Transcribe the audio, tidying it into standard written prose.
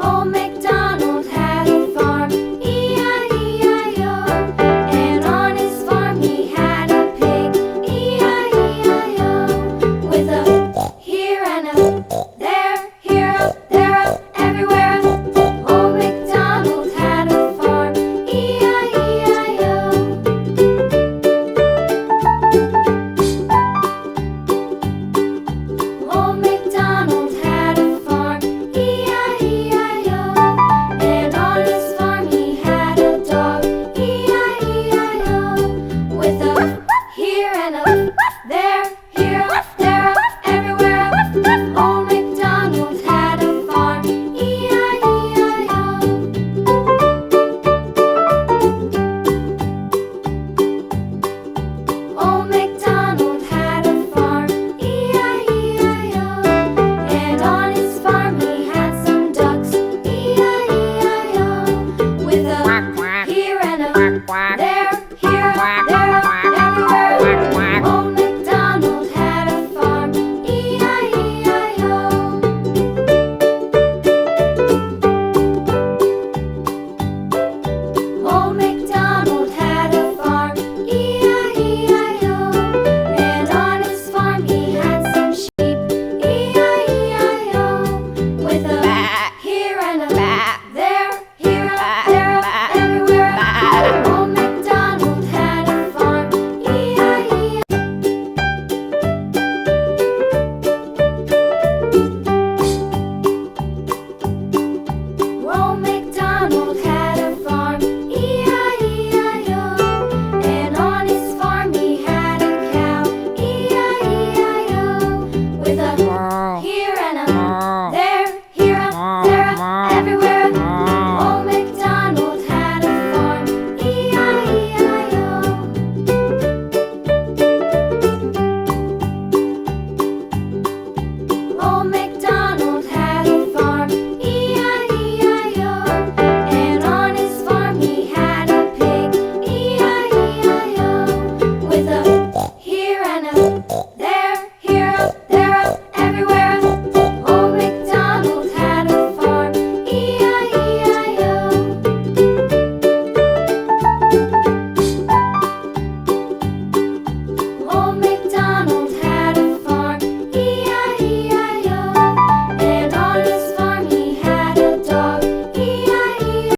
Old MacDonald had a farm, E-I-E-I-O. And on his farm he had a pig, E-I-E-I-O. With a here and a there, here up, there up, everywhere up. Old MacDonald had a farm, E-I-E-I-O. Old MacDonald had a farm, E-I-E-I-O. And on his farm he had a dog, E-I-E-I-O. With a here and a there, here up, there up, everywhere up. Old MacDonald had a farm, E-I-E-I-O. Old MacDonald had a farm, E-I-E-I-O. And on his farm he had some ducks, E-I-E-I-O. With a here and a there, here up, there up, everywhere. Old MacDonald had a farm, E-I-E-I-O. Old MacDonald had a farm, E-I-E-I-O. And on his farm he had some sheep, E-I-E-I-O. With a here and a there, here up, there up, everywhere. Old MacDonald had a farm, E-I-E-I-O. Old MacDonald had a farm, E-I-E-I-O. And on his farm he had a cow, E-I-E-I-O. With a here and a there, here up, there up, everywhere.